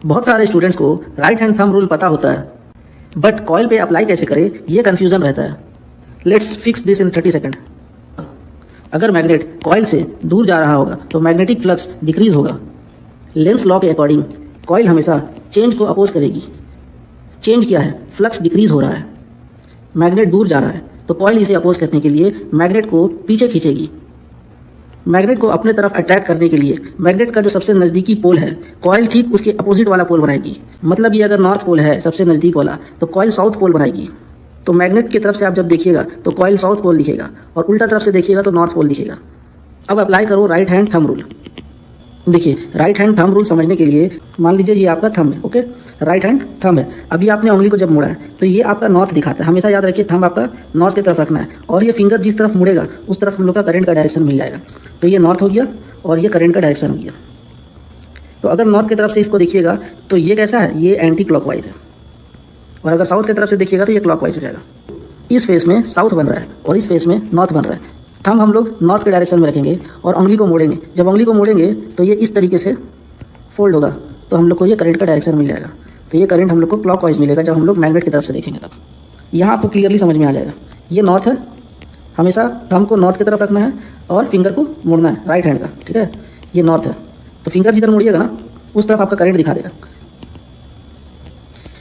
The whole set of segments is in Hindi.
बहुत सारे स्टूडेंट्स को राइट हैंड थंब रूल पता होता है, बट कॉइल पे अप्लाई कैसे करें ये कन्फ्यूजन रहता है। Let's fix this in 30 second. अगर मैग्नेट कॉइल से दूर जा रहा होगा तो मैग्नेटिक फ्लक्स डिक्रीज होगा। लेंस लॉ के अकॉर्डिंग कॉइल हमेशा चेंज को अपोज करेगी। चेंज क्या है? फ्लक्स डिक्रीज हो रहा है, मैग्नेट दूर जा रहा है, तो कॉइल इसे अपोज करने के लिए मैग्नेट को पीछे खींचेगी। मैग्नेट को अपने तरफ अट्रैक्ट करने के लिए मैग्नेट का जो सबसे नज़दीकी पोल है, कॉइल ठीक उसके अपोजिट वाला पोल बनाएगी। मतलब ये अगर नॉर्थ पोल है सबसे नज़दीक वाला, तो कॉइल साउथ पोल बनाएगी। तो मैग्नेट की तरफ से आप जब देखिएगा तो कॉइल साउथ पोल दिखेगा, और उल्टा तरफ से देखिएगा तो नॉर्थ पोल दिखेगा। अब अप्लाई करो राइट हैंड थंब रूल। देखिए, राइट हैंड थंब रूल समझने के लिए मान लीजिए ये आपका थंब है, ओके, राइट हैंड थंब है। अभी आपने उंगली को जब मोड़ा है तो ये आपका नॉर्थ दिखाता है। हमेशा याद रखिए थंब आपका नॉर्थ की तरफ रखना है, और ये फिंगर जिस तरफ मुड़ेगा उस तरफ हम लोग का करंट का डायरेक्शन मिल जाएगा। तो ये नॉर्थ हो गया और ये करंट का डायरेक्शन हो गया। तो अगर नॉर्थ की तरफ से इसको देखिएगा तो ये कैसा है? ये एंटी क्लॉकवाइज है, और अगर साउथ की तरफ से देखिएगा तो ये क्लॉकवाइज हो जाएगा। इस फेस में साउथ बन रहा है और इस फेस में नॉर्थ बन रहा है। थंब हम लोग नॉर्थ के डायरेक्शन में रखेंगे और उंगली को मोड़ेंगे। जब उंगली को मोड़ेंगे तो ये इस तरीके से फोल्ड होगा, तो हम लोग को ये करंट का डायरेक्शन मिल जाएगा। तो ये करंट हम लोग को क्लॉकवाइज मिलेगा जब हम लोग मैग्नेट की तरफ से देखेंगे। तब यहाँ आपको क्लियरली समझ में आ जाएगा। ये नॉर्थ है, हमेशा थंब को नॉर्थ की तरफ रखना है और फिंगर को मोड़ना है राइट हैंड का, ठीक है। ये नॉर्थ है, तो फिंगर जिधर मोड़िएगा ना उस तरफ आपका करंट दिखा देगा।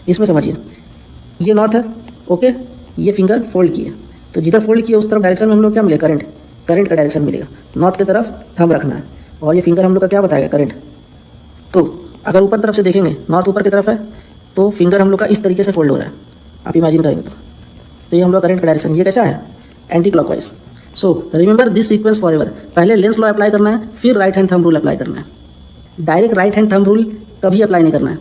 इसमें समझिए, ये नॉर्थ है, ओके, ये फिंगर फोल्ड किए, तो जिधर फोल्ड किए उस तरफ डायरेक्शन में हम लोग क्या मिलेगा? करंट, करंट का डायरेक्शन मिलेगा। नॉर्थ की तरफ थंब रखना है, और ये फिंगर हम लोग का क्या बताएगा? करंट। तो अगर ऊपर तरफ से देखेंगे, नॉर्थ ऊपर की तरफ है, तो फिंगर हम लोग का इस तरीके से फोल्ड हो रहा है, आप इमेजिन करेंगे तो ये हम लोग करंट का डायरेक्शन। ये कैसा है? Anti clockwise. So remember this sequence for ever. पहले लेंस लॉ अप्लाई करना है, फिर right hand thumb rule apply करना है। Direct right hand thumb rule कभी अप्लाई नहीं करना है।